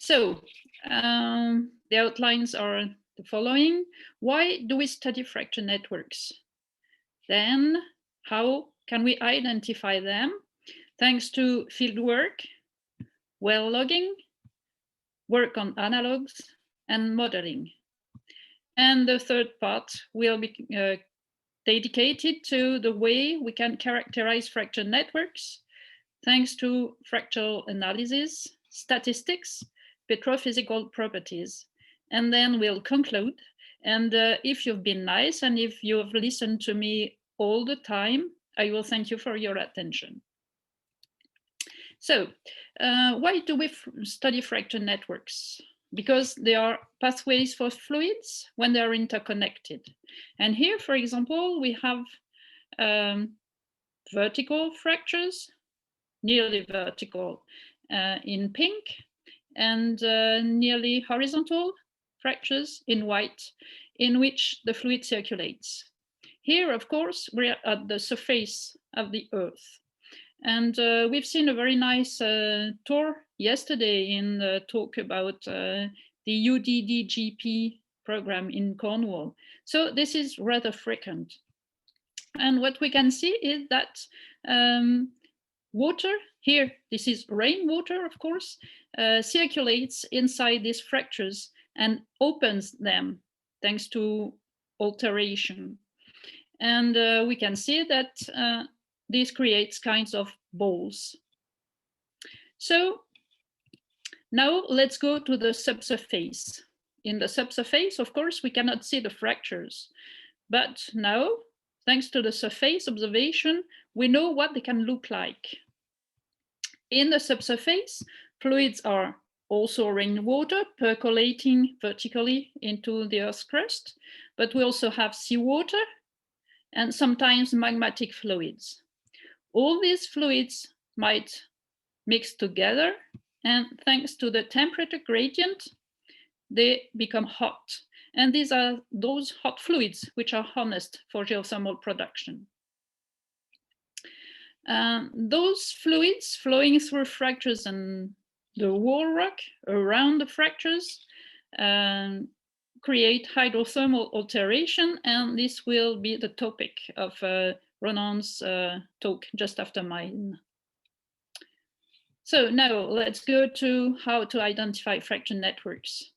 So the outlines are the following. Why do we study fracture networks? Then how can we identify them? Thanks to field work, well logging, work on analogs, and modeling. And the third part will be dedicated to the way we can characterize fracture networks, thanks to fractal analysis, statistics, petrophysical properties. And then we'll conclude. And if you've been nice and if you've listened to me all the time, I will thank you for your attention. So why do we study fracture networks? Because they are pathways for fluids when they are interconnected. And here, for example, we have vertical fractures, nearly vertical in pink, and nearly horizontal fractures in white, in which the fluid circulates. Here, of course, we're at the surface of the Earth. And we've seen a very nice tour yesterday in the talk about the UDDGP program in Cornwall. So this is rather frequent. And what we can see is that water, here, this is rainwater, of course, circulates inside these fractures and opens them thanks to alteration. And we can see that this creates kinds of balls. So now let's go to the subsurface. In the subsurface, of course, we cannot see the fractures. But now, thanks to the surface observation, we know what they can look like. In the subsurface, fluids are also rainwater percolating vertically into the Earth's crust, but we also have seawater and sometimes magmatic fluids. All these fluids might mix together, and thanks to the temperature gradient, they become hot. And these are those hot fluids which are honest for geothermal production. Those fluids flowing through fractures and the wall rock around the fractures create hydrothermal alteration, and this will be the topic of Ronan's talk just after mine. So now let's go to how to identify fracture networks.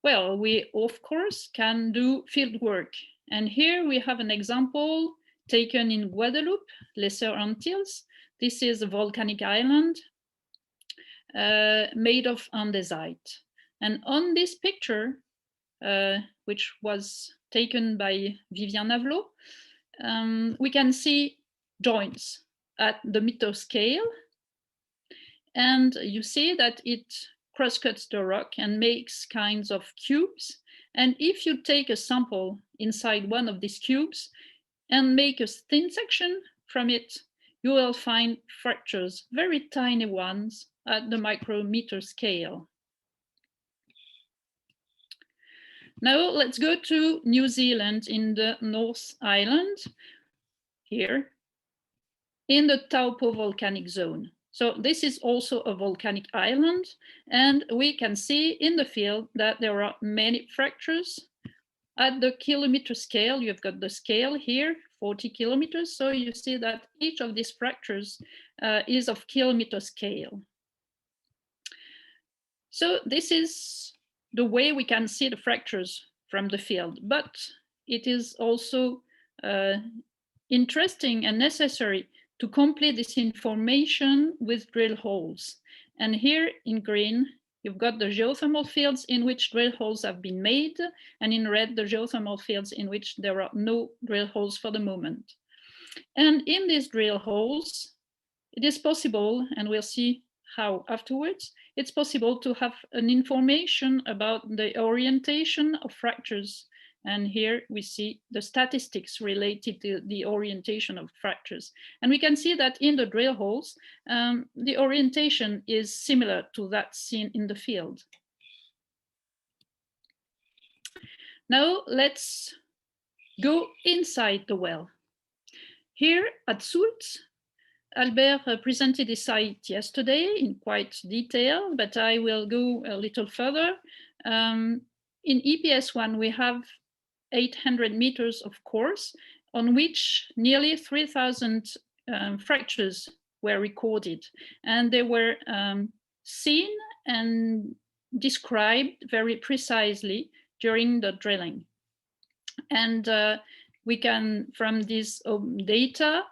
Well, we of course can do field work. And here we have an example taken in Guadeloupe, Lesser Antilles. This is a volcanic island made of andesite. And on this picture, which was taken by Vivian Avelot, we can see joints at the meter scale. And you see that it crosscuts the rock and makes kinds of cubes. And if you take a sample inside one of these cubes and make a thin section from it, you will find fractures, very tiny ones, at the micrometer scale. Now let's go to New Zealand in the North Island, here, in the Taupo volcanic zone. So this is also a volcanic island, and we can see in the field that there are many fractures. At the kilometer scale, you've got the scale here, 40 kilometers, so you see that each of these fractures is of kilometer scale. So this is the way we can see the fractures from the field, but it is also interesting and necessary to complete this information with drill holes. And here in green, you've got the geothermal fields in which drill holes have been made, and in red, the geothermal fields in which there are no drill holes for the moment. And in these drill holes, it is possible, and we'll see how afterwards, it's possible to have an information about the orientation of fractures. And here we see the statistics related to the orientation of fractures. And we can see that in the drill holes, the orientation is similar to that seen in the field. Now let's go inside the well. Here at Sulz, Albert presented the site yesterday in quite detail, but I will go a little further. In EPS1, we have 800 meters of course, on which nearly 3,000 fractures were recorded, and they were seen and described very precisely during the drilling. And we can, from this data,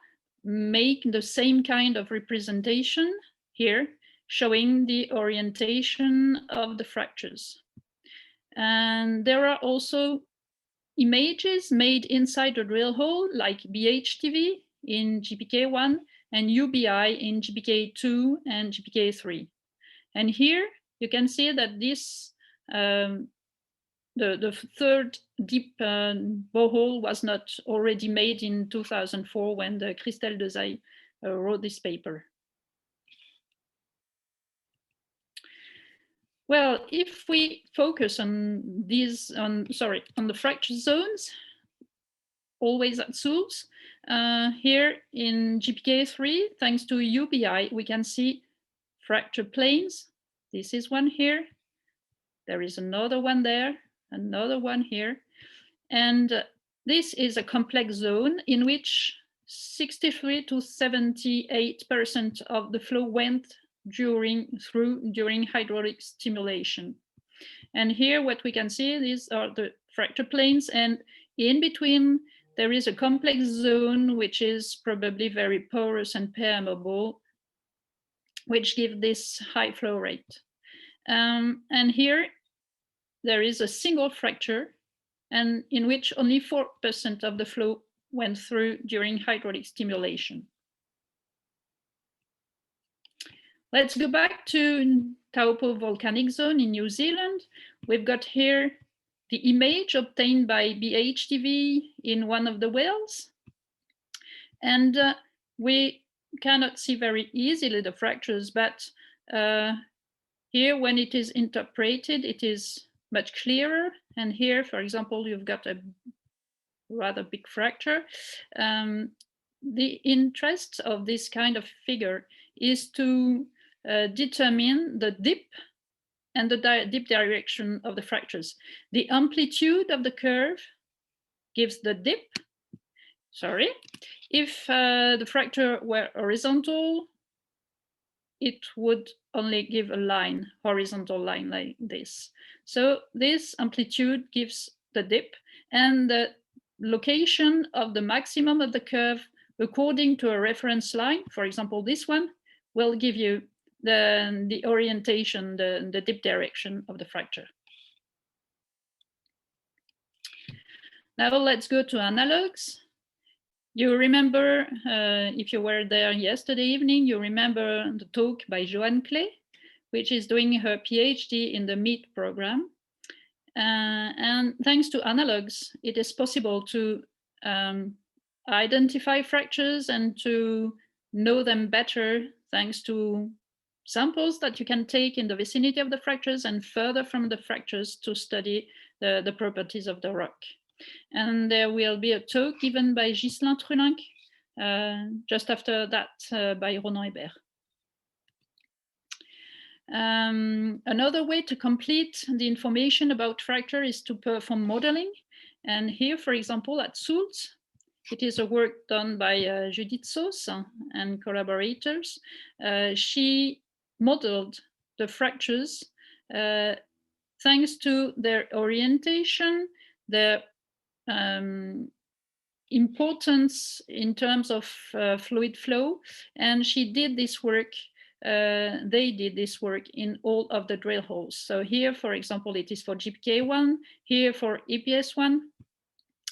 make the same kind of representation here, showing the orientation of the fractures. And there are also images made inside the drill hole, like BHTV in GPK1 and UBI in GPK2 and GPK3. And here you can see that this the third deep borehole was not already made in 2004 when the Christelle Desailles wrote this paper. Well, if we focus on these, on the fracture zones, always at Sulz, here in GPK3, thanks to UBI, we can see fracture planes. This is one here. There is another one there, another one here. And this is a complex zone in which 63 to 78% of the flow went during hydraulic stimulation. And here what we can see, these are the fracture planes, and in between there is a complex zone which is probably very porous and permeable, which gives this high flow rate. And here there is a single fracture, and in which only 4% of the flow went through during hydraulic stimulation. Let's go back to Taupo volcanic zone in New Zealand. We've got here the image obtained by BHTV in one of the wells. And we cannot see very easily the fractures, but here when it is interpreted, it is much clearer. And here, for example, you've got a rather big fracture. The interest of this kind of figure is to determine the dip and the dip direction of the fractures. The amplitude of the curve gives the dip. Sorry. If the fracture were horizontal, it would only give a line, horizontal line like this. So this amplitude gives the dip, and the location of the maximum of the curve according to a reference line, for example, this one, will give you the orientation, the dip direction of the fracture. Now let's go to analogs. You remember, if you were there yesterday evening, you remember the talk by Joanne Clay, which is doing her PhD in the MEAT program. And thanks to analogs, it is possible to identify fractures and to know them better thanks to samples that you can take in the vicinity of the fractures and further from the fractures to study the properties of the rock. And there will be a talk given by Ghislain Trulinck just after that by Ronan Hébert. Another way to complete the information about fracture is to perform modeling. And here, for example, at Sulz, it is a work done by Judith Sauce and collaborators. She modeled the fractures thanks to their orientation, their importance in terms of fluid flow, and she did this work. They did this work in all of the drill holes. So here, for example, it is for GPK1, here for EPS1,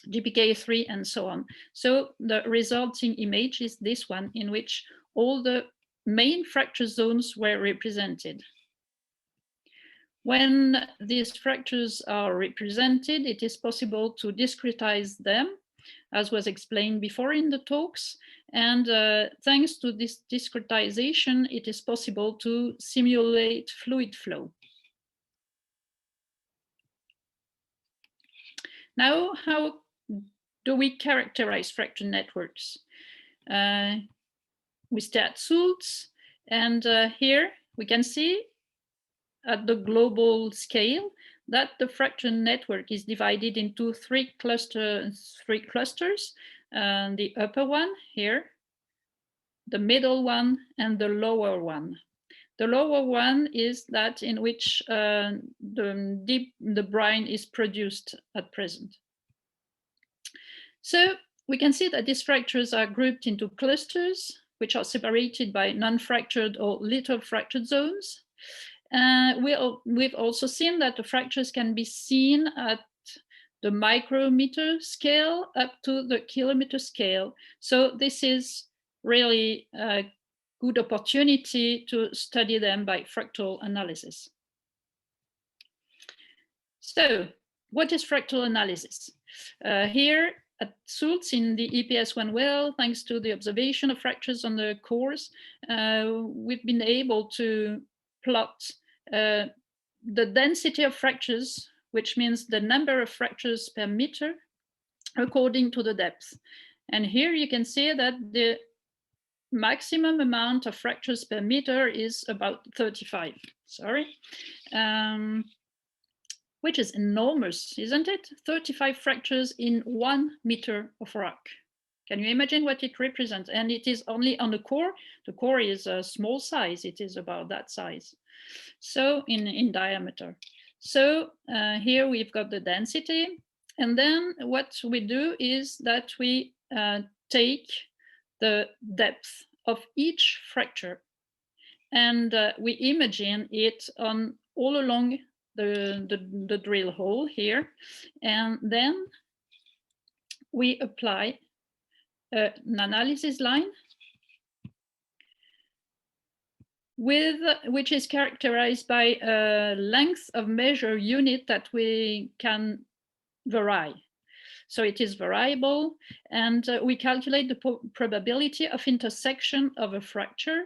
GPK3, and so on. So the resulting image is this one, in which all the main fracture zones were represented. When these fractures are represented, it is possible to discretize them, as was explained before in the talks. And thanks to this discretization, it is possible to simulate fluid flow. Now, how do we characterize fracture networks? we stay at Sulz, and here we can see at the global scale that the fracture network is divided into three clusters. The upper one here, the middle one, and the lower one. The lower one is that in which the brine is produced at present. So we can see that these fractures are grouped into clusters, which are separated by non-fractured or little fractured zones. We've also seen that the fractures can be seen at the micrometer scale up to the kilometer scale. So this is really a good opportunity to study them by fractal analysis. So what is fractal analysis? Here at Sulz in the EPS1 well, thanks to the observation of fractures on the cores, we've been able to plot the density of fractures, which means the number of fractures per meter according to the depth. And here you can see that the maximum amount of fractures per meter is about 35, which is enormous, isn't it? 35 fractures in 1 meter of rock. Can you imagine what it represents? And it is only on the core. The core is a small size. It is about that size. So in diameter. So here we've got the density. And then what we do is that we take the depth of each fracture and we imagine it on all along the drill hole here. And then we apply an analysis line which is characterized by a length of measure unit that we can vary. So it is variable, and we calculate the probability of intersection of a fracture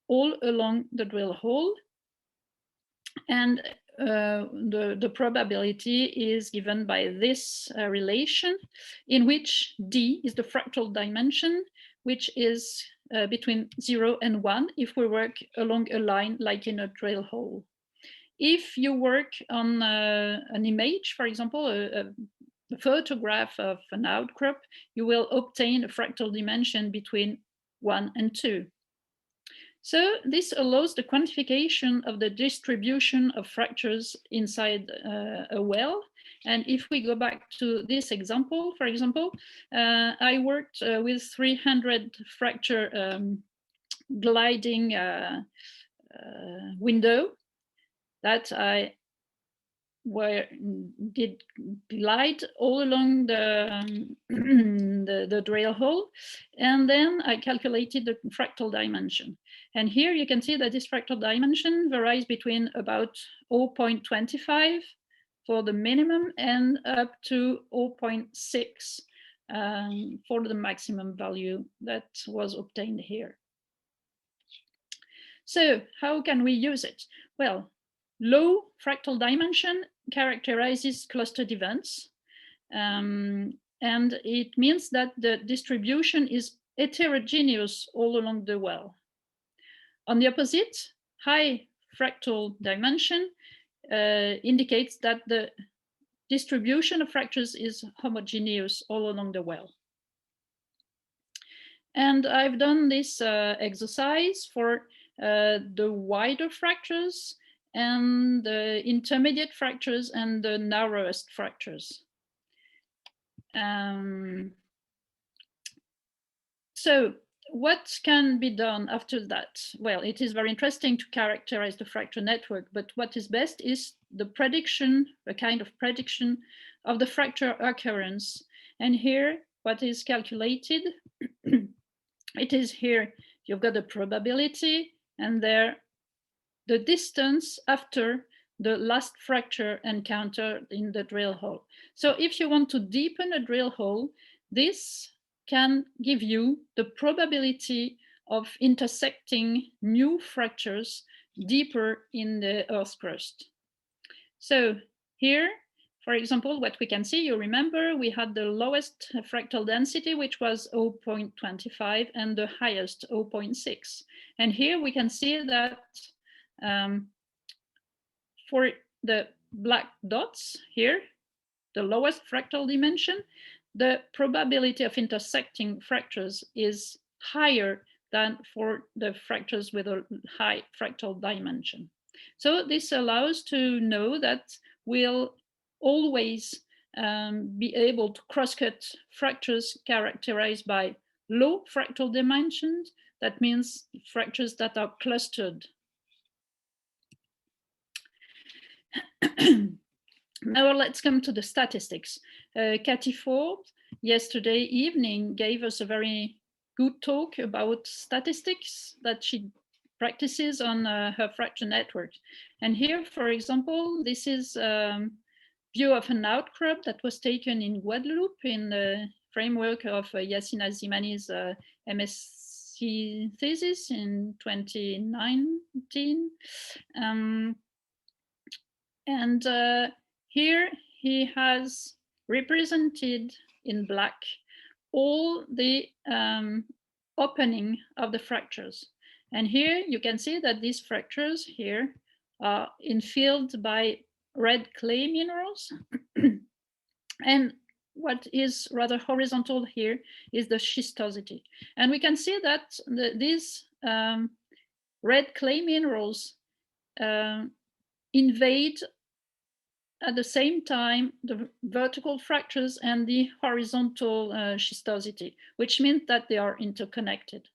all along the drill hole. And the probability is given by this relation, in which D is the fractal dimension, which is between 0 and 1 if we work along a line like in a drill hole. If you work on an image, for example, a photograph of an outcrop, you will obtain a fractal dimension between 1 and 2. So this allows the quantification of the distribution of fractures inside a well. And if we go back to this example, for example, I worked with 300 fracture gliding window that I did glide all along the drill hole, and then I calculated the fractal dimension. And here you can see that this fractal dimension varies between about 0.25 for the minimum and up to 0.6 for the maximum value that was obtained here. So how can we use it? Well, low fractal dimension characterizes clustered events, and it means that the distribution is heterogeneous all along the well. On the opposite, high fractal dimension indicates that the distribution of fractures is homogeneous all along the well. And I've done this exercise for the wider fractures and the intermediate fractures and the narrowest fractures. So what can be done after that? Well, it is very interesting to characterize the fracture network, but what is best is the prediction, a kind of prediction of the fracture occurrence. And here, what is calculated, it is here, you've got the probability, and there the distance after the last fracture encountered in the drill hole. So if you want to deepen a drill hole, this can give you the probability of intersecting new fractures deeper in the earth crust. So here, For example, what we can see, you remember, we had the lowest fractal density, which was 0.25, and the highest 0.6. And here we can see that for the black dots here, the lowest fractal dimension, the probability of intersecting fractures is higher than for the fractures with a high fractal dimension. So this allows to know that we'll always be able to cross-cut fractures characterized by low fractal dimensions. That means fractures that are clustered. Now let's come to the statistics. Cathy Ford yesterday evening gave us a very good talk about statistics that she practices on her fracture network. And here, for example, this is a view of an outcrop that was taken in Guadeloupe in the framework of Yassine Azimani's MSc thesis in 2019. Here he has represented in black all the opening of the fractures. And here you can see that these fractures here are infilled by red clay minerals. And what is rather horizontal here is the schistosity. And we can see that these red clay minerals invade at the same time the vertical fractures and the horizontal schistosity, which means that they are interconnected.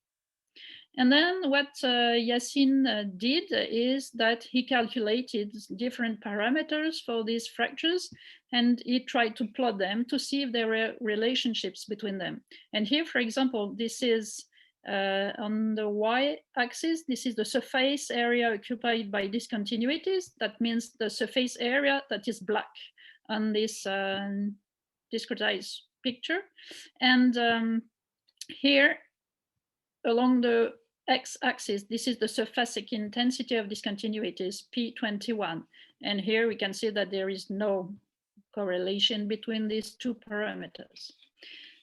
And then what Yassine did is that he calculated different parameters for these fractures, and he tried to plot them to see if there were relationships between them. And here, for example, this is on the y-axis, this is the surface area occupied by discontinuities. That means the surface area that is black on this discretized picture. And here, along the x-axis, this is the surfacic intensity of discontinuities, P21. And here we can see that there is no correlation between these two parameters.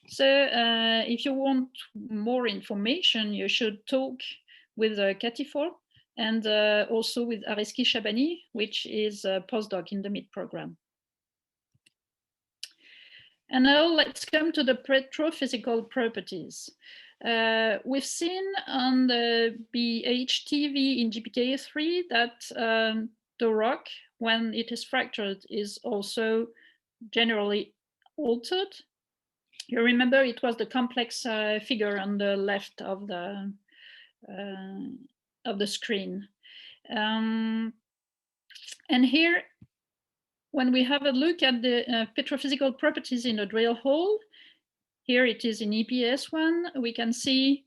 So if you want more information, you should talk with Cathy Ford and also with Areski Shabani, which is a postdoc in the MIT program. And now let's come to the petrophysical properties. We've seen on the BHTV in GPK3 that the rock, when it is fractured, is also generally altered. You remember it was the complex figure on the left of the screen. And here, when we have a look at the petrophysical properties in a drill hole, here it is in EPS1, we can see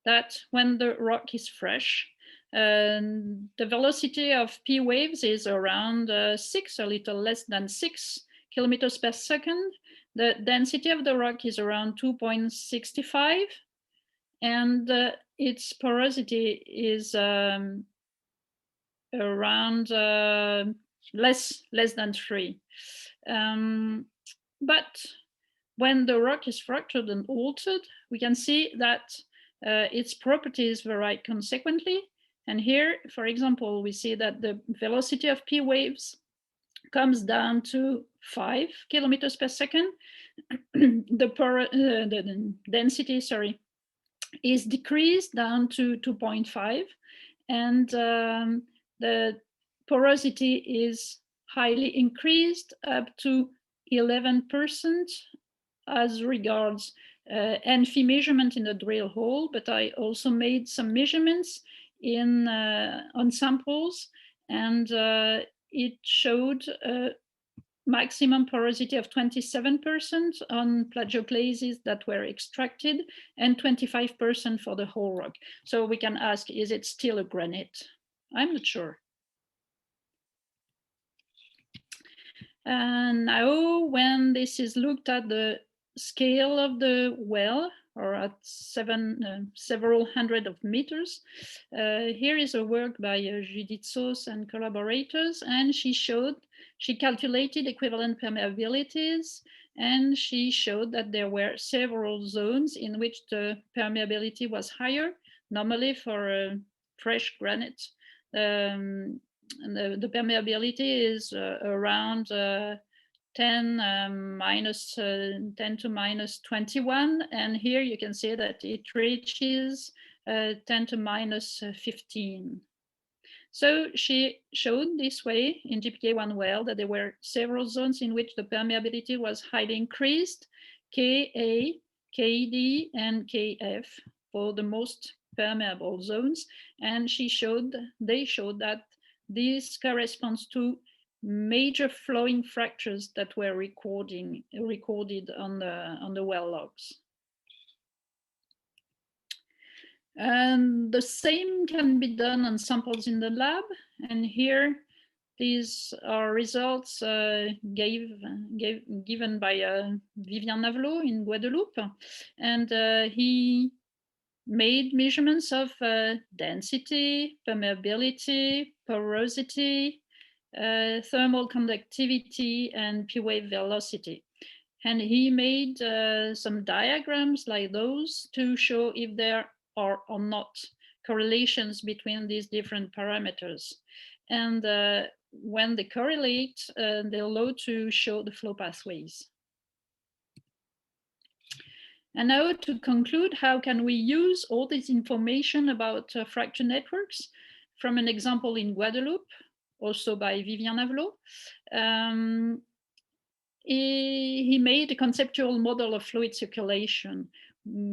that when the rock is fresh, the velocity of P waves is around 6, a little less than 6 kilometers per second. The density of the rock is around 2.65, and its porosity is around less than 3. But when the rock is fractured and altered, we can see that its properties vary consequently. And here, for example, we see that the velocity of P waves comes down to 5 kilometers per second. The density, is decreased down to 2.5, and the porosity is highly increased up to 11% as regards NFI measurement in the drill hole. But I also made some measurements on samples, and it showed a maximum porosity of 27% on plagioclases that were extracted and 25% for the whole rock. So we can ask, is it still a granite? I'm not sure. And now when this is looked at the scale of the well, or at several hundred of meters, here is a work by Judith Sauce and collaborators, and she showed She calculated equivalent permeabilities, and she showed that there were several zones in which the permeability was higher, normally for fresh granite. And the permeability is around 10 to minus 21, and here you can see that it reaches 10 to minus 15. So she showed this way in GPK1 well that there were several zones in which the permeability was highly increased, Ka, Kd, and Kf for the most permeable zones, and they showed that this corresponds to major flowing fractures that were recorded on the well logs. And the same can be done on samples in the lab. And here, these are results given by Vivien Navelot in Guadeloupe. And he made measurements of density, permeability, porosity, thermal conductivity, and P-wave velocity. And he made some diagrams like those to show if there are or not correlations between these different parameters. And when they correlate, they allow to show the flow pathways. And now to conclude, how can we use all this information about fracture networks from an example in Guadeloupe, also by Vivien Navelot. He made a conceptual model of fluid circulation.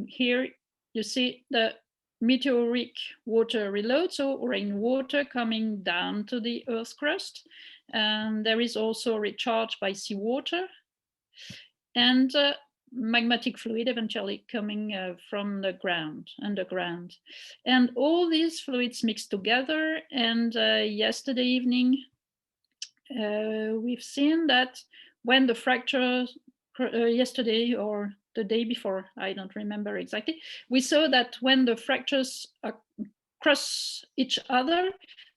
Here you see the meteoric water reload, so rainwater coming down to the Earth's crust. And there is also recharge by seawater and magmatic fluid eventually coming from the ground, underground. And all these fluids mixed together. And yesterday evening, we've seen that when the fracture, yesterday or the day before, I don't remember exactly, we saw that when the fractures cross each other,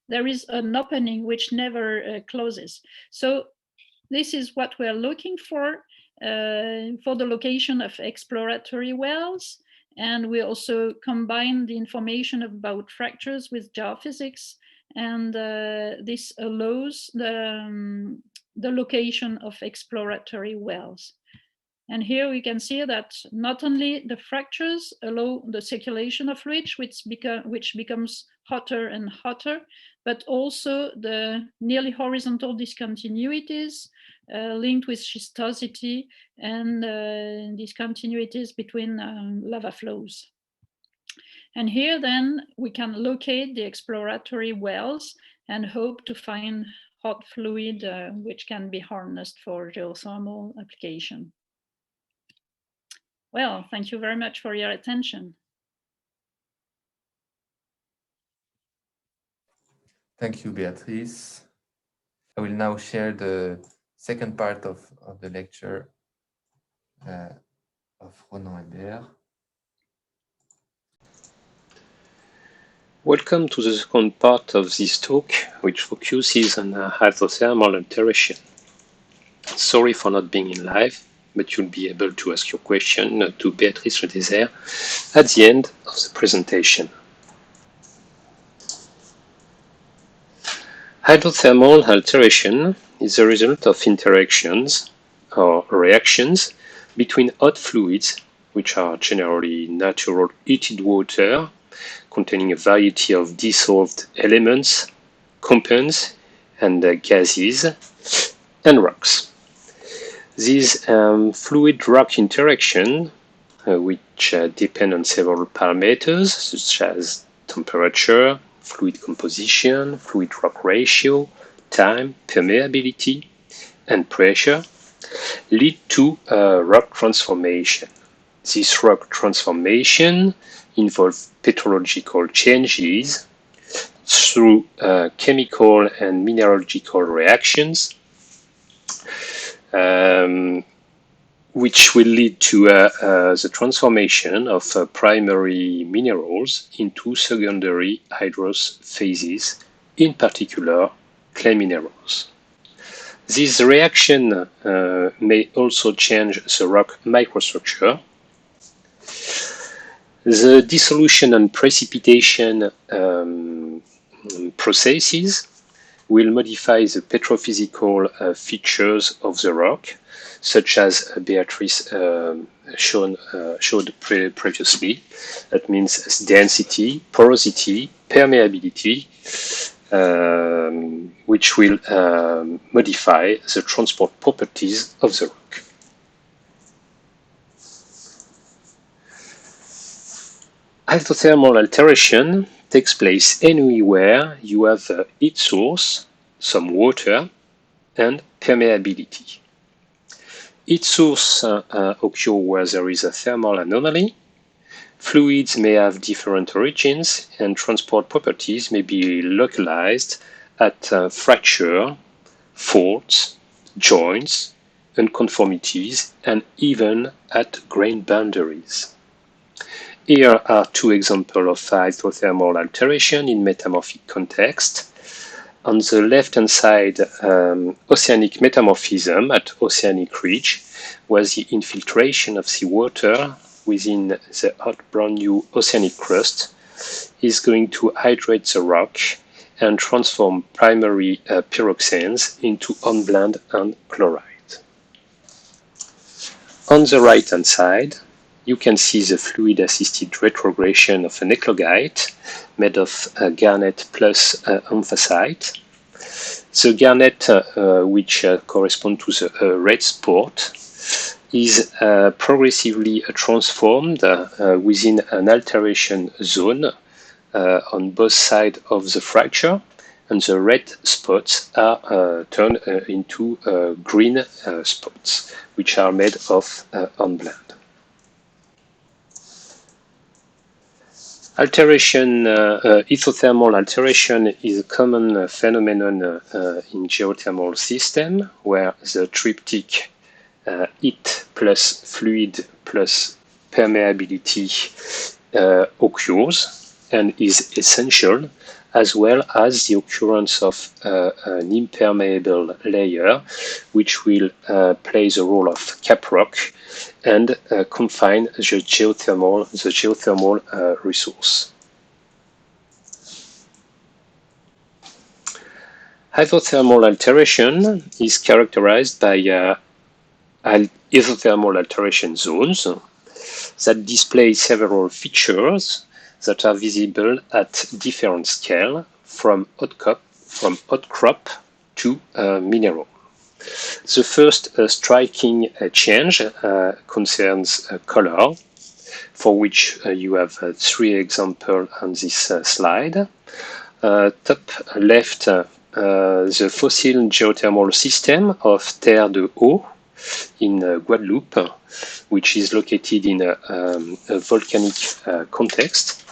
there is an opening which never closes. So this is what we're looking for the location of exploratory wells. And we also combine the information about fractures with geophysics. And this allows the location of exploratory wells. And here we can see that not only the fractures allow the circulation of fluid, which becomes hotter and hotter, but also the nearly horizontal discontinuities linked with schistosity and discontinuities between lava flows. And here then we can locate the exploratory wells and hope to find hot fluid which can be harnessed for geothermal application. Well, thank you very much for your attention. Thank you, Béatrice. I will now share the second part of the lecture of Ronan Hébert. Welcome to the second part of this talk, which focuses on hydrothermal alteration. Sorry for not being in live, but you'll be able to ask your question to Béatrice Ledésert at the end of the presentation. Hydrothermal alteration is the result of interactions or reactions between hot fluids, which are generally natural heated water containing a variety of dissolved elements, compounds, and gases, and rocks. These fluid-rock interaction, which depend on several parameters, such as temperature, fluid composition, fluid-rock ratio, time, permeability, and pressure, lead to rock transformation. This rock transformation involves petrological changes through chemical and mineralogical reactions, which will lead to the transformation of primary minerals into secondary hydrous phases, in particular clay minerals. This reaction may also change the rock microstructure. The dissolution and precipitation processes will modify the petrophysical features of the rock, such as Béatrice showed previously. That means density, porosity, permeability, which will modify the transport properties of the rock. Hydrothermal alteration takes place anywhere you have a heat source, some water, and permeability. Heat source occur where there is a thermal anomaly. Fluids may have different origins, and transport properties may be localized at fracture, faults, joints, unconformities, and even at grain boundaries. Here are two examples of hydrothermal alteration in metamorphic context. On the left-hand side, oceanic metamorphism at oceanic ridge, where the infiltration of seawater within the hot brand new oceanic crust is going to hydrate the rock and transform primary pyroxenes into hornblende and chloride. On the right-hand side, you can see the fluid-assisted retrogression of an eclogite made of garnet plus anthracite. The garnet, which corresponds to the red spot, is progressively transformed within an alteration zone on both sides of the fracture, and the red spots are turned into green spots, which are made of hornblende. Alteration, hydrothermal alteration is a common phenomenon in geothermal system, where the triptych heat plus fluid plus permeability occurs and is essential, as well as the occurrence of an impermeable layer, which will play the role of caprock and confine the geothermal resource. Hydrothermal alteration is characterized by hydrothermal alteration zones that display several features that are visible at different scale, from outcrop to mineral. The first striking change concerns color, for which you have three examples on this slide. Top left, the fossil geothermal system of Terre de Haut in Guadeloupe, which is located in a volcanic context.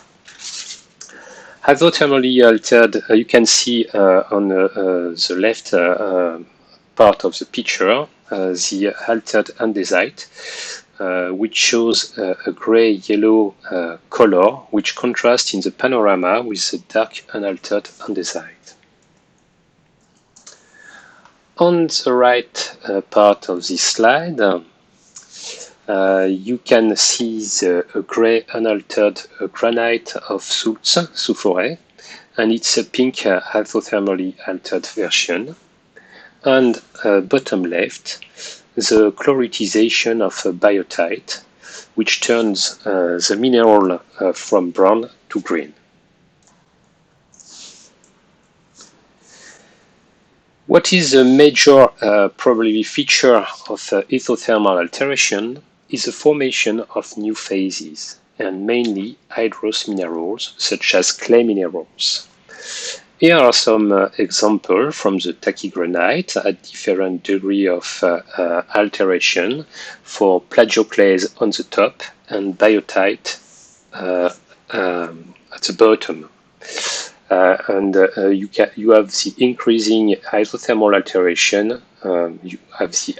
Hydrothermally altered, you can see on the left part of the picture the altered andesite, which shows a gray-yellow color, which contrasts in the panorama with the dark unaltered andesite. On the right part of this slide, you can see the gray unaltered granite of Sulz, Soufforêt, and it's a pink hydrothermally altered version. And bottom left, the chloritization of biotite, which turns the mineral from brown to green. What is a major probably feature of hydrothermal alteration is the formation of new phases, and mainly hydrous minerals such as clay minerals. Here are some examples from the tachygranite at different degree of alteration for plagioclase on the top and biotite at the bottom. You have the increasing hydrothermal alteration, you have the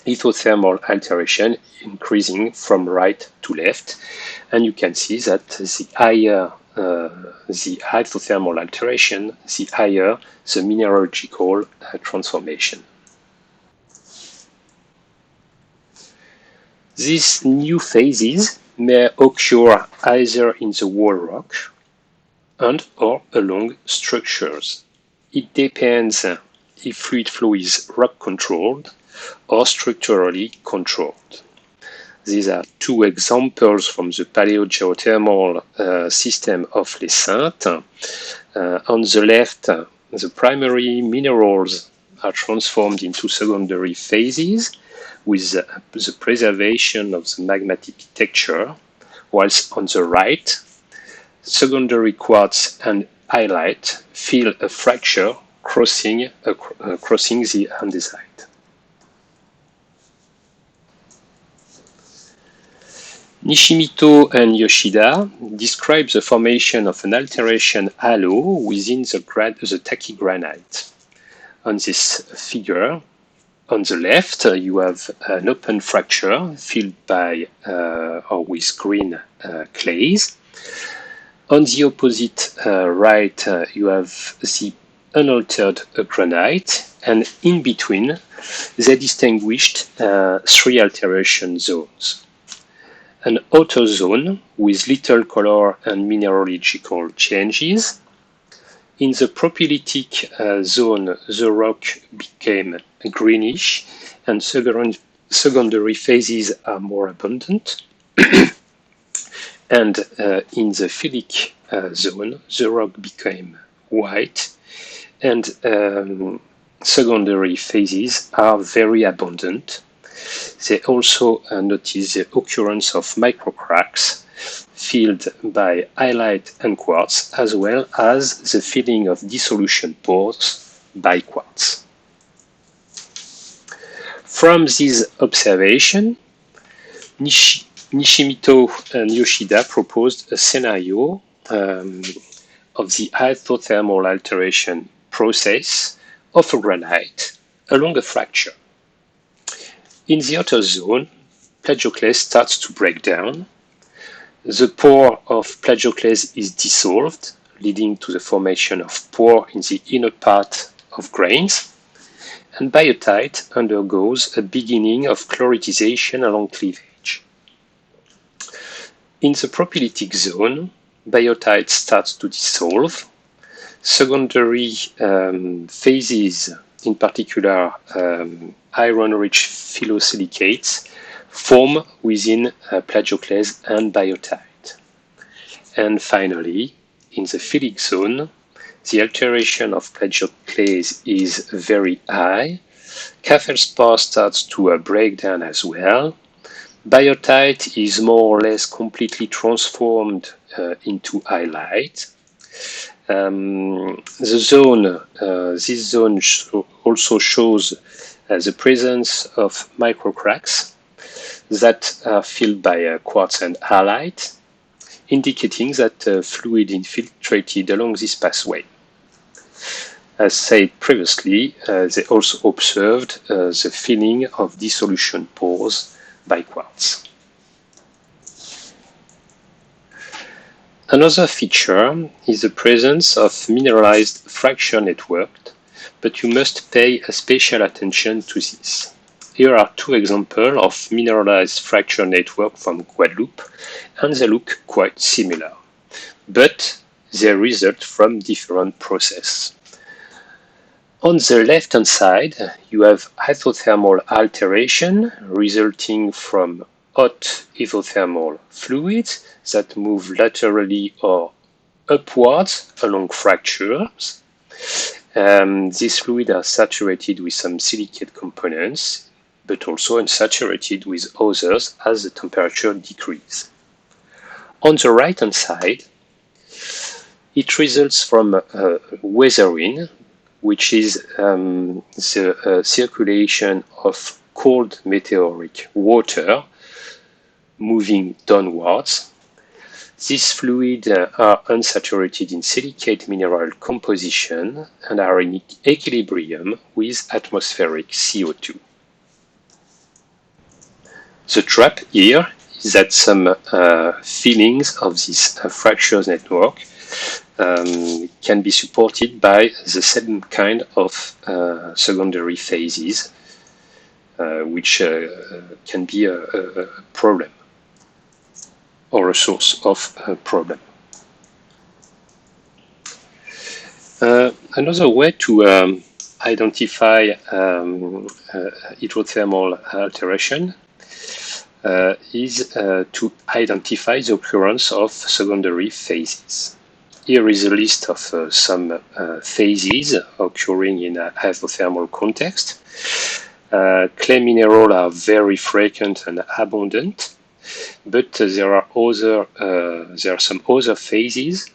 hydrothermal alteration increasing from right to left, and you can see that the higher the hydrothermal alteration, the higher the mineralogical transformation. These new phases may occur either in the wall rock and or along structures. It depends if fluid flow is rock controlled or structurally controlled. These are two examples from the paleogeothermal system of Les Saintes. On the left, the primary minerals are transformed into secondary phases with the preservation of the magmatic texture, whilst on the right, secondary quartz and hylite feel a fracture crossing the andesite. Nishimoto and Yoshida describe the formation of an alteration halo within the tachygranite. On this figure, on the left, you have an open fracture filled by or with green clays. On the opposite right, you have the unaltered granite, and in between, they distinguished three alteration zones. An outer zone with little color and mineralogical changes. In the propylitic zone, the rock became greenish and secondary phases are more abundant. And in the phyllic zone, the rock became white and secondary phases are very abundant. They also notice the occurrence of microcracks filled by hylite and quartz, as well as the filling of dissolution pores by quartz. From this observation, Nishimoto and Yoshida proposed a scenario of the hydrothermal alteration process of a granite along a fracture. In the outer zone, plagioclase starts to break down. The pore of plagioclase is dissolved, leading to the formation of pore in the inner part of grains, and biotite undergoes a beginning of chloridization along cleavage. In the propylitic zone, biotite starts to dissolve. Secondary phases, in particular iron-rich phyllosilicates, form within plagioclase and biotite. And finally, in the phyllic zone, the alteration of plagioclase is very high. Feldspar starts to break down as well. Biotite is more or less completely transformed into hylite. This zone also shows the presence of microcracks that are filled by quartz and hylite, indicating that fluid infiltrated along this pathway. As said previously, they also observed the filling of dissolution pores by quartz. Another feature is the presence of mineralized fracture network, but you must pay a special attention to this. Here are two examples of mineralized fracture network from Guadeloupe, and they look quite similar, but they result from different processes. On the left-hand side, you have hydrothermal alteration resulting from hot hydrothermal fluids that move laterally or upwards along fractures. These fluids are saturated with some silicate components, but also unsaturated with others as the temperature decreases. On the right-hand side, it results from weathering, which is the circulation of cold meteoric water moving downwards. These fluids are unsaturated in silicate mineral composition and are in equilibrium with atmospheric CO2. The trap here is that some fillings of this fractures network can be supported by the same kind of secondary phases, which can be a problem or a source of a problem. Another way to identify hydrothermal alteration is to identify the occurrence of secondary phases. Here is a list of some phases occurring in a hydrothermal context. Clay minerals are very frequent and abundant, but there are some other phases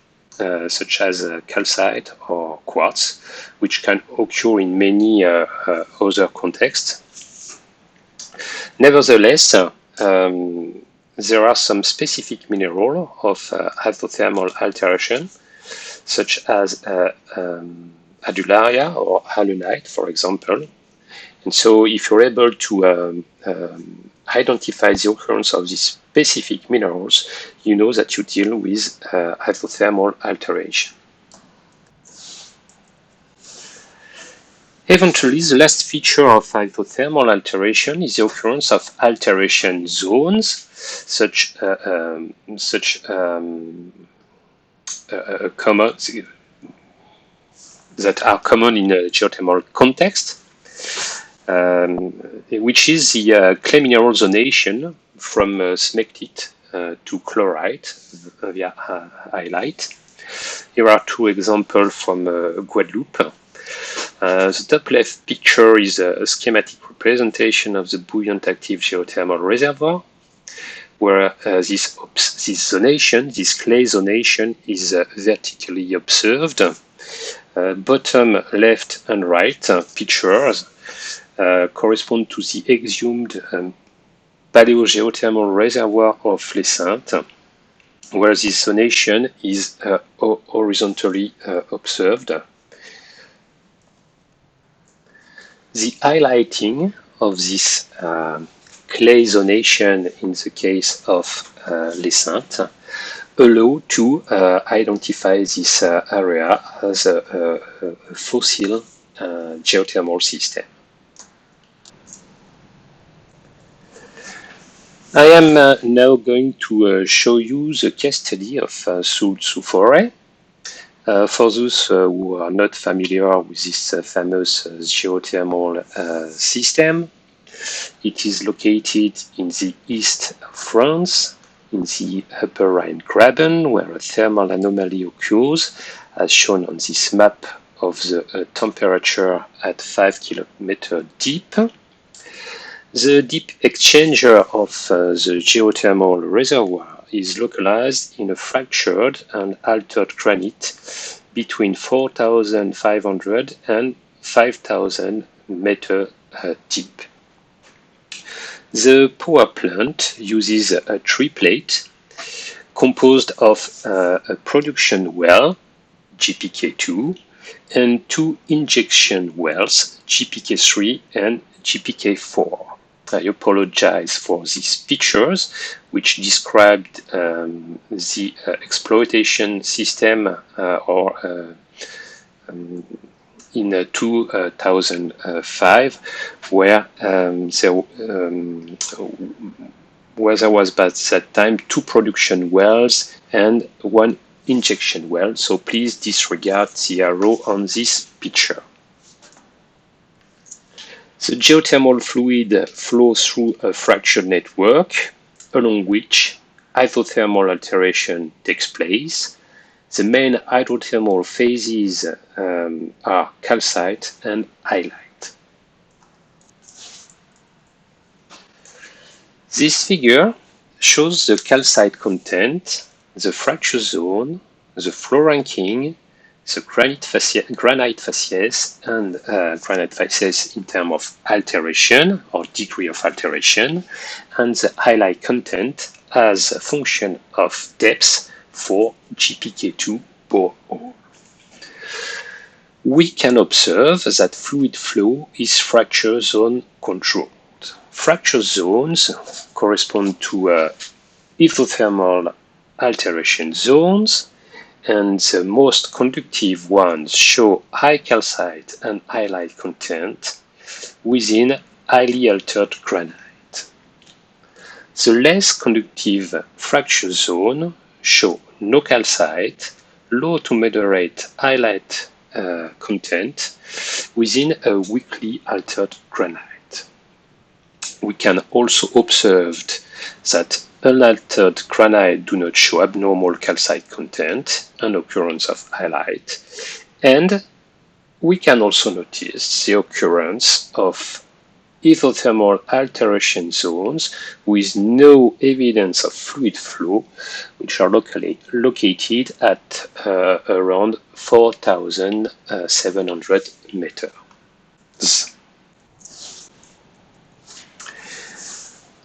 such as calcite or quartz, which can occur in many other contexts. Nevertheless, there are some specific minerals of hydrothermal alteration, such as adularia or halonite, for example. And so if you're able to identify the occurrence of these specific minerals, you know that you deal with hydrothermal alteration. Eventually, the last feature of hydrothermal alteration is the occurrence of alteration zones, that are common in a geothermal context, which is the clay mineral zonation from smectite to chlorite via highlight. Here are two examples from Guadeloupe. The top left picture is a schematic representation of the buoyant active geothermal reservoir, where this zonation, this clay zonation, is vertically observed. Bottom left and right pictures correspond to the exhumed paleogeothermal reservoir of Les Saintes, where this zonation is horizontally observed. The highlighting of this clay zonation in the case of Les Saintes allow to identify this area as a fossil geothermal system. I am now going to show you the case study of Sulz. For those who are not familiar with this famous geothermal system, it is located in the east of France, in the Upper Rhine Graben, where a thermal anomaly occurs, as shown on this map of the temperature at 5 km deep. The deep exchanger of the geothermal reservoir is localized in a fractured and altered granite between 4,500 and 5,000 meters deep. The power plant uses a triplet composed of a production well, GPK2, and two injection wells, GPK3 and GPK4. I apologize for these pictures, which described the exploitation system in 2005, where there was at that time 2 production wells and 1 injection well. So please disregard the arrow on this picture. The geothermal fluid flows through a fractured network along which hydrothermal alteration takes place. The main hydrothermal phases are calcite and highlight. This figure shows the calcite content, the fracture zone, the flow ranking, the granite facies and granite facies in terms of alteration or degree of alteration, and the highlight content as a function of depth for GPK2 borehole. We can observe that fluid flow is fracture zone controlled. Fracture zones correspond to hydrothermal alteration zones, and the most conductive ones show high calcite and halite content within highly altered granite. The less conductive fracture zone show no calcite, low to moderate halite content within a weakly altered granite. We can also observe that unaltered granite do not show abnormal calcite content and occurrence of halite, and we can also notice the occurrence of hydrothermal alteration zones with no evidence of fluid flow, which are located at around 4,700 meters.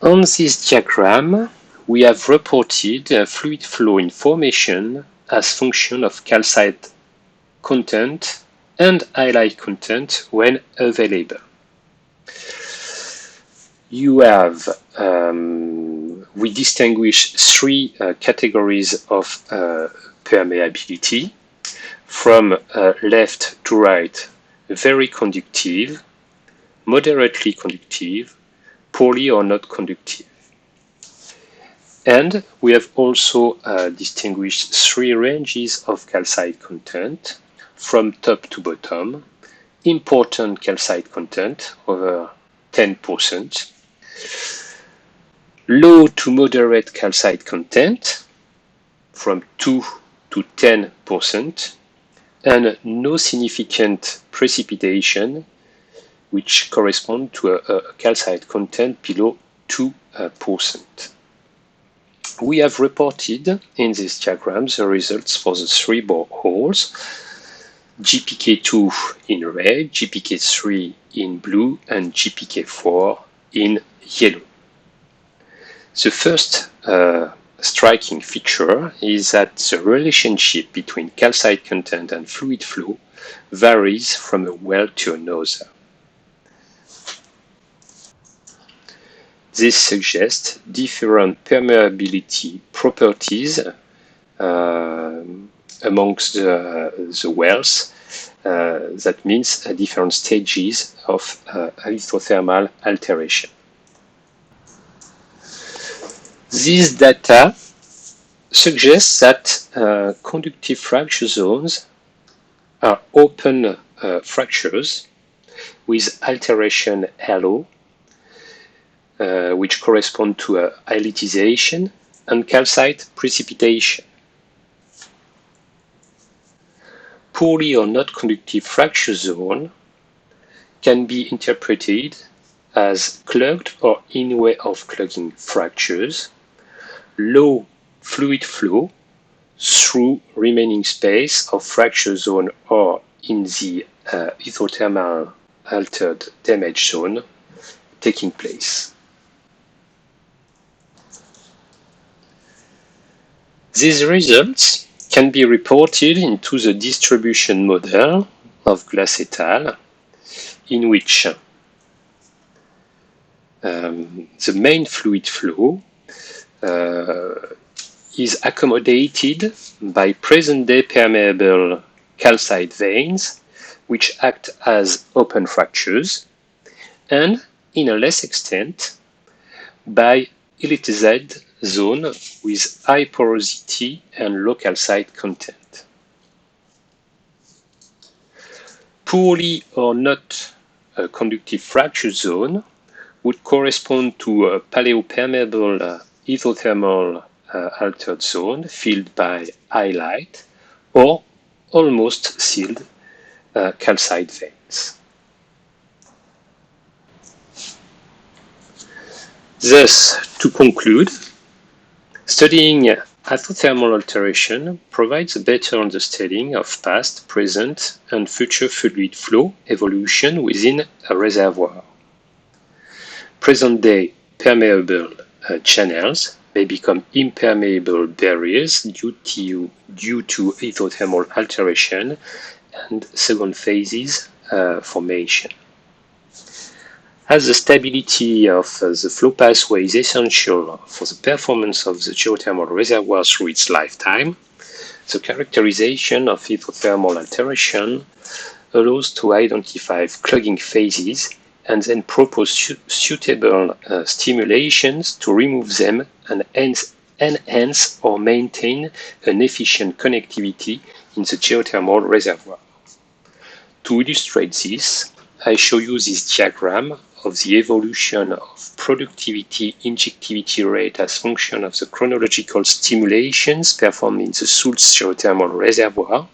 On this diagram, we have reported fluid flow information as function of calcite content and halite content when available. You have, we distinguish three categories of permeability, from left to right: very conductive, moderately conductive, poorly or not conductive. And we have also distinguished three ranges of calcite content, from top to bottom: important calcite content, over 10%, low to moderate calcite content, from 2 to 10%, and no significant precipitation, which correspond to a calcite content below 2%. We have reported in this diagram the results for the three boreholes: GPK2 in red, GPK3 in blue, and GPK4 in yellow. The first striking feature is that the relationship between calcite content and fluid flow varies from a well to another. This suggests different permeability properties amongst the wells. That means different stages of hydrothermal alteration. These data suggests that conductive fracture zones are open fractures with alteration halo, which correspond to a halitization and calcite precipitation. Poorly or not conductive fracture zone can be interpreted as clogged or in way of clogging fractures, low fluid flow through remaining space of fracture zone or in the hydrothermal altered damage zone taking place. These results can be reported into the distribution model of Glass et al., in which the main fluid flow is accommodated by present-day permeable calcite veins, which act as open fractures, and, in a less extent, by halitized zone with high porosity and low calcite content. Poorly or not conductive fracture zone would correspond to a paleopermeable hydrothermal altered zone filled by halite or almost sealed calcite veins. Thus, to conclude, studying hydrothermal alteration provides a better understanding of past, present, and future fluid flow evolution within a reservoir. Present-day permeable channels may become impermeable barriers due to hydrothermal alteration and second phases formation. As the stability of the flow pathway is essential for the performance of the geothermal reservoir through its lifetime, the characterization of hydrothermal alteration allows to identify clogging phases and then propose suitable stimulations to remove them and enhance or maintain an efficient connectivity in the geothermal reservoir. To illustrate this, I show you this diagram of the evolution of productivity injectivity rate as function of the chronological stimulations performed in the Sulz geothermal reservoir.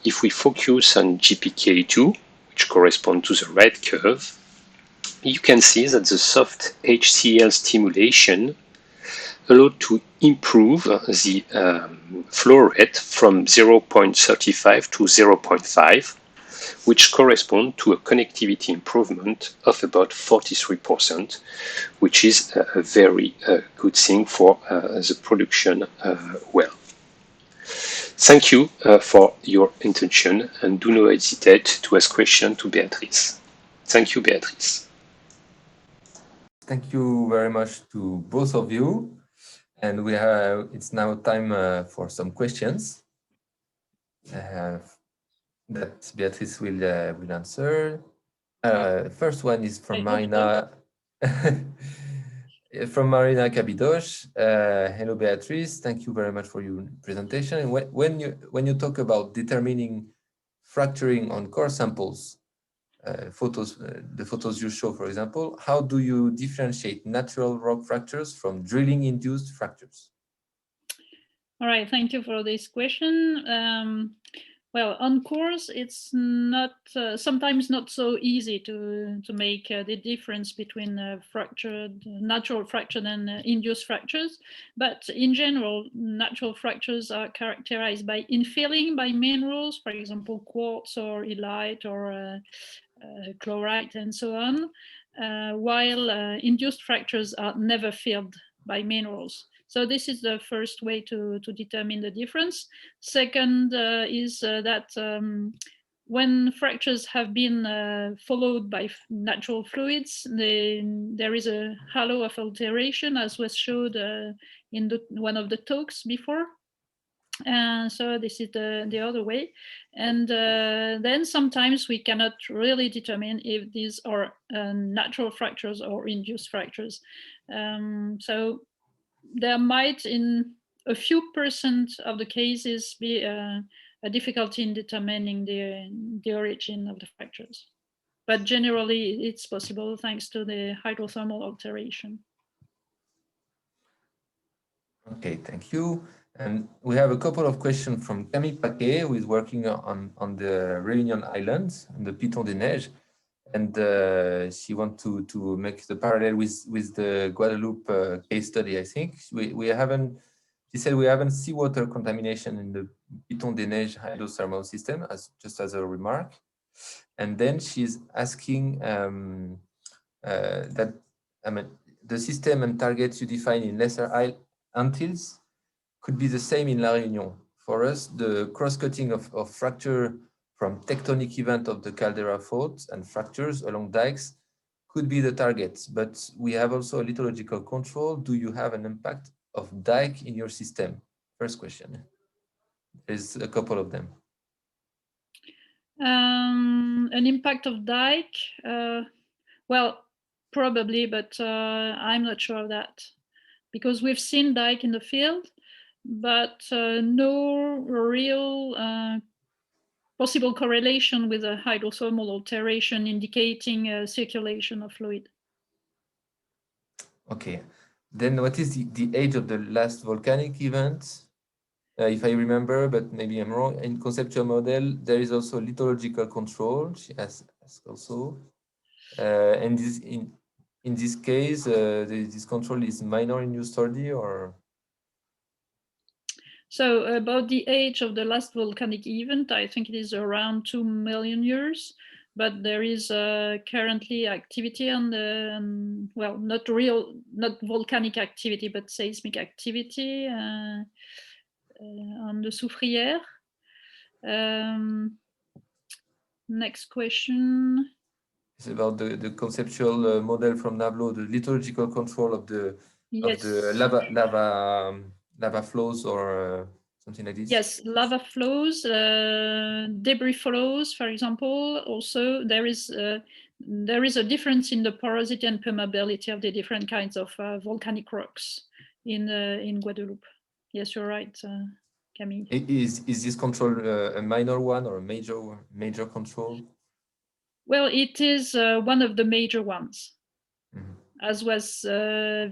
If we focus on GPK2, which corresponds to the red curve, you can see that the soft HCl stimulation allowed to improve the flow rate from 0.35 to 0.5, which correspond to a connectivity improvement of about 43%, which is a very good thing for the production well. Thank you for your attention, and do not hesitate to ask questions to Béatrice. Thank you, Béatrice. Thank you very much to both of you. And it's now time for some questions that Béatrice will answer. First one is from Marina. From Marina Kabidosh. Hello, Béatrice. Thank you very much for your presentation. When you talk about determining fracturing on core samples, the photos you show, for example, how do you differentiate natural rock fractures from drilling-induced fractures? All right, thank you for this question. Well, on cores, it's not sometimes not so easy to make the difference between natural fractured and induced fractures. But in general, natural fractures are characterized by infilling by minerals, for example, quartz or illite or chlorite and so on, while induced fractures are never filled by minerals. So this is the first way to determine the difference. Second is that when fractures have been followed by natural fluids, there is a halo of alteration, as was showed in one of the talks before. So this is the other way. And then sometimes we cannot really determine if these are natural fractures or induced fractures. So there might, in a few percent of the cases, be a difficulty in determining the origin of the fractures. But generally, it's possible thanks to the hydrothermal alteration. Okay, thank you. And we have a couple of questions from Camille Paquet, who is working on the Réunion Islands, on the Piton des Neiges. And she wants to make the parallel with the Guadeloupe case study, I think. She said we haven't seawater contamination in the Piton des Neiges hydrothermal system, just as a remark. And then she's asking that, the system and targets you define in Lesser Antilles could be the same in La Réunion. For us, the cross-cutting of fracture from tectonic event of the caldera faults and fractures along dikes could be the targets, but we have also a lithological control. Do you have an impact of dike in your system? First question. There's a couple of them. An impact of dike? Well, probably, but I'm not sure of that, because we've seen dike in the field, but no real possible correlation with a hydrothermal alteration indicating circulation of fluid. Okay, then what is the age of the last volcanic event? If I remember, but maybe I'm wrong, in conceptual model, there is also lithological control, she asked also. And in this case, this control is minor in your study, or? So about the age of the last volcanic event, I think it is around 2 million years, but there is currently activity on the, well, not volcanic activity, but seismic activity on the Soufrière. Next question. It's about the conceptual model from Navlo, the lithological control of the Yes. lava flows or something like this. Yes, lava flows, debris flows, for example. Also, there is a difference in the porosity and permeability of the different kinds of volcanic rocks in Guadeloupe. Yes, you're right, Camille. Is this control a minor one or a major control? Well, it is one of the major ones, Mm-hmm. as was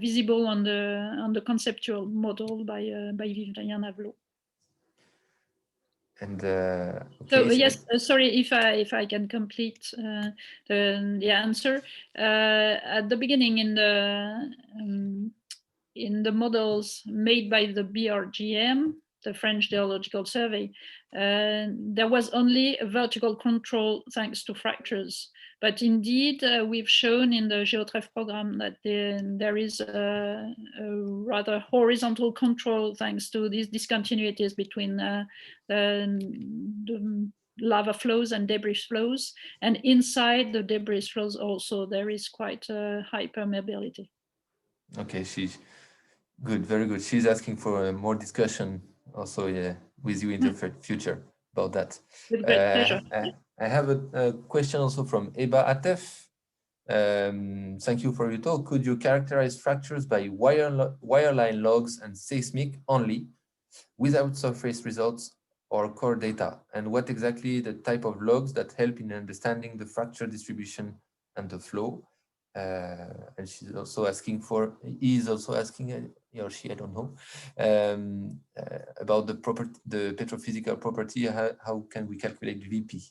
visible on the conceptual model by Vivien Navlo. And okay, so yes, sorry if I can complete the answer. At the beginning, in the models made by the BRGM, the French Geological Survey, there was only a vertical control thanks to fractures. But indeed, we've shown in the GeoTref program that there is a rather horizontal control thanks to these discontinuities between the lava flows and debris flows. And inside the debris flows also, there is quite a high permeability. Okay, she's good, very good. She's asking for more discussion also with you in the future about that. With great pleasure. I have a question also from Eba Atef. Thank you for your talk. Could you characterize fractures by wireline logs and seismic only, without surface results or core data? And what exactly the type of logs that help in understanding the fracture distribution and the flow? And she's also asking he is also asking, he or she, I don't know, about the petrophysical property. How can we calculate VP?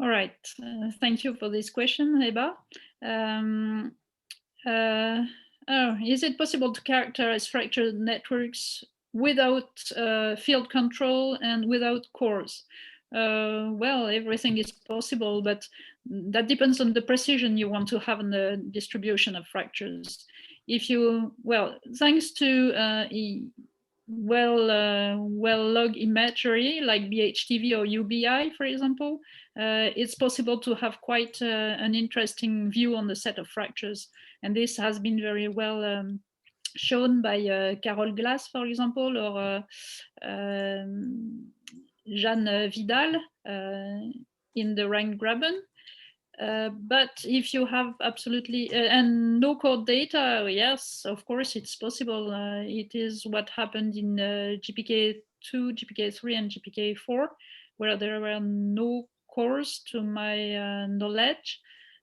All right, thank you for this question, Eba. Is it possible to characterize fracture networks without field control and without cores? Well, everything is possible, but that depends on the precision you want to have in the distribution of fractures. Thanks to well-log imagery like BHTV or UBI, for example, it's possible to have quite an interesting view on the set of fractures. And this has been very well shown by Carole Glass, for example, or Jeanne Vidal in the Rheingraben. But if you have absolutely and no core data, yes, of course it's possible. It is what happened in GPK2, GPK3, and GPK4, where there were no cores to my knowledge.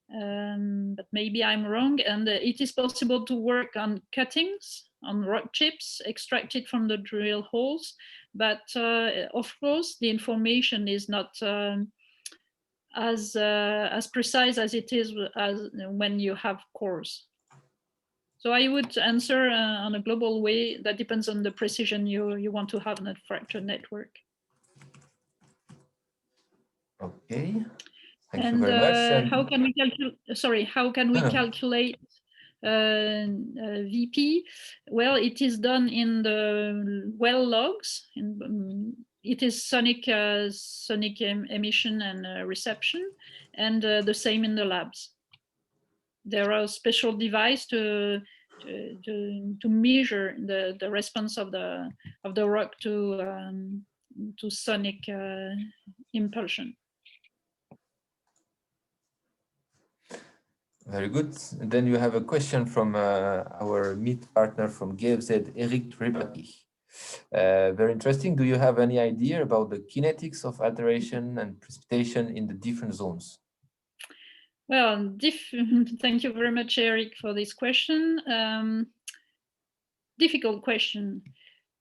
But maybe I'm wrong. And it is possible to work on cuttings, on rock chips extracted from the drill holes. But of course, the information is not as precise as it is as when you have cores. So I would answer on a global way. That depends on the precision you want to have in a fracture network. Okay. Thank you very much. And how can we calculate? Sorry, how can we calculate VP? Well, it is done in the well logs. It is sonic emission and reception, and the same in the labs. There are special devices to measure the response of the rock to sonic impulsion. Very good. And then you have a question from our meet partner from GFZ, Eric Tripaki. Very interesting. Do you have any idea about the kinetics of alteration and precipitation in the different zones? Well, thank you very much, Eric, for this question. Difficult question.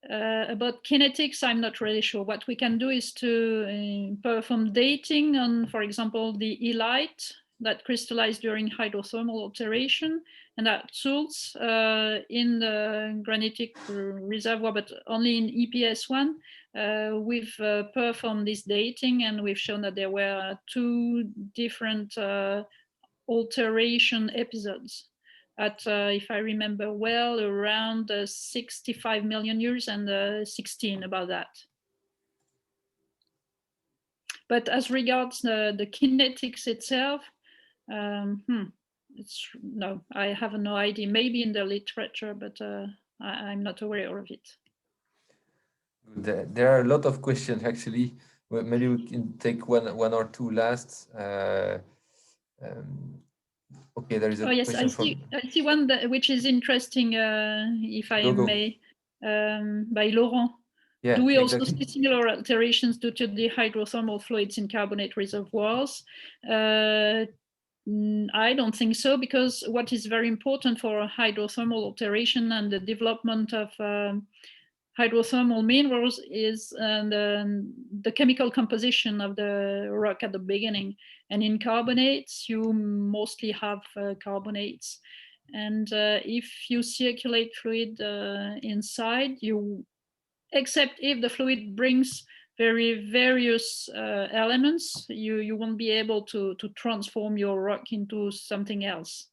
About kinetics, I'm not really sure. What we can do is to perform dating on, for example, the elite that crystallized during hydrothermal alteration, and at Sulz in the granitic reservoir, but only in EPS1. We've performed this dating, and we've shown that there were two different alteration episodes at, if I remember well, around 65 million years and 16, about that. But as regards the kinetics itself, No, I have no idea. Maybe in the literature, but I'm not aware of it. There are a lot of questions actually. Well, maybe we can take one or two last. Okay, there is a question I see one which is interesting, if I may, by Laurent. Yeah, do we also see similar alterations due to the hydrothermal fluids in carbonate reservoirs? I don't think so, because what is very important for hydrothermal alteration and the development of hydrothermal minerals is the chemical composition of the rock at the beginning. And in carbonates, you mostly have carbonates. And if you circulate fluid inside, except if the fluid brings various elements, you won't be able to transform your rock into something else.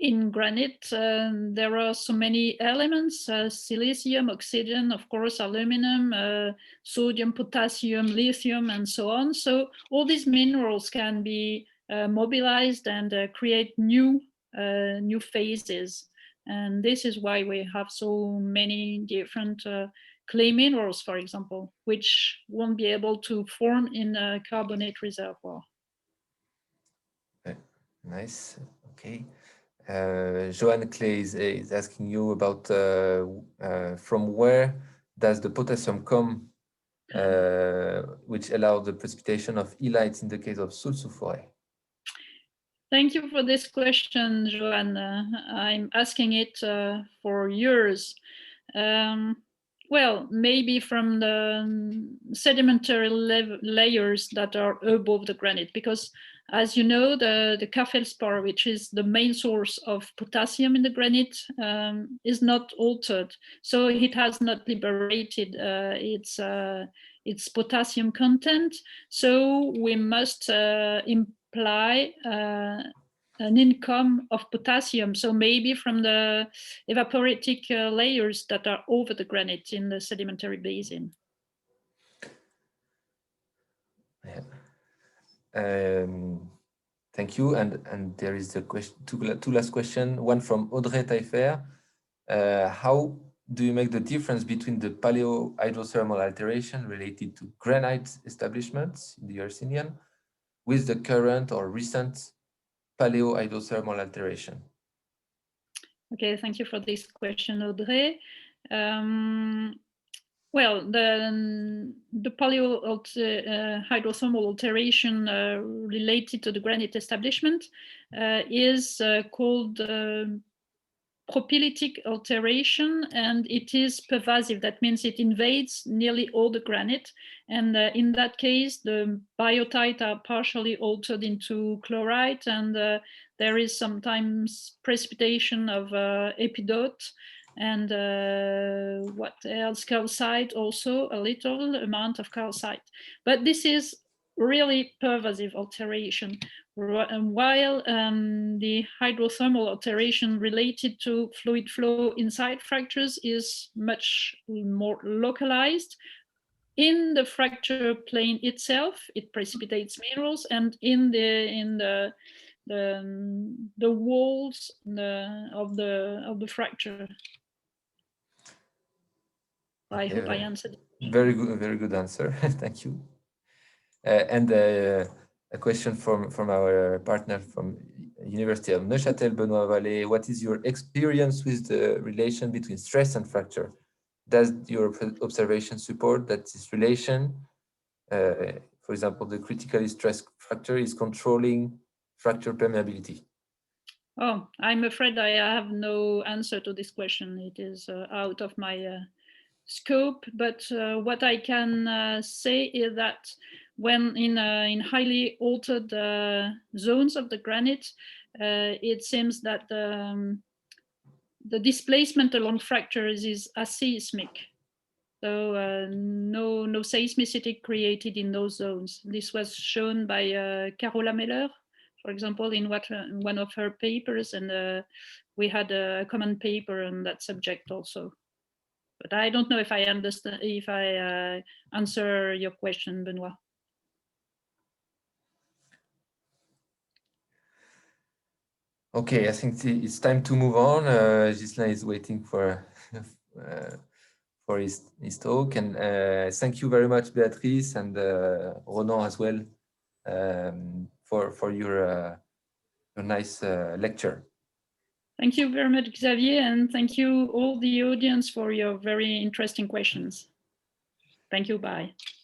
In granite, there are so many elements: silicium, oxygen, of course, aluminum, sodium, potassium, lithium, and so on. So all these minerals can be mobilized and create new phases. And this is why we have so many different clay minerals, for example, which won't be able to form in a carbonate reservoir. Nice. Okay. Joanne Clay is asking you about from where does the potassium come, which allows the precipitation of lights in the case of Sulz. Thank you for this question, Joanne. I'm asking it for years. Well, maybe from the sedimentary layers that are above the granite, because as you know, the K feldspar, which is the main source of potassium in the granite, is not altered. So it has not liberated its potassium content. So we must imply an income of potassium, so maybe from the evaporitic layers that are over the granite in the sedimentary basin. Yeah. Thank you. And there is a question, two last questions. One from Audrey Taillefer. How do you make the difference between the paleo hydrothermal alteration related to granite establishments in the Hercynian with the current or recent paleo hydrothermal alteration? Okay, thank you for this question, Audrey. Well, the paleo hydrothermal alteration related to the granite establishment is called propylitic alteration, and it is pervasive. That means it invades nearly all the granite. And in that case, the biotite are partially altered into chlorite, and there is sometimes precipitation of epidote, and what else? Calcite, also a little amount of calcite. But this is really pervasive alteration, while the hydrothermal alteration related to fluid flow inside fractures is much more localized. In the fracture plane itself, it precipitates minerals, and in the walls of the fracture. I hope I answered. Very good answer. Thank you. And a question from our partner from University of Neuchâtel, Benoît Vallée. What is your experience with the relation between stress and fracture? Does your observation support that this relation, for example, the critically stressed fracture is controlling fracture permeability? Oh, I'm afraid I have no answer to this question. It is out of my scope, but what I can say is that when in highly altered zones of the granite, it seems that the displacement along fractures is aseismic. So no seismicity created in those zones. This was shown by Carola Meller, for example, in one of her papers, and we had a common paper on that subject also. But I don't know if I understand, if I answer your question, Benoît. Okay, I think it's time to move on. Ghislain is waiting for for his talk, and thank you very much, Béatrice, and Ronan as well, for your nice lecture. Thank you very much, Xavier, and thank you all the audience for your very interesting questions. Thank you, bye.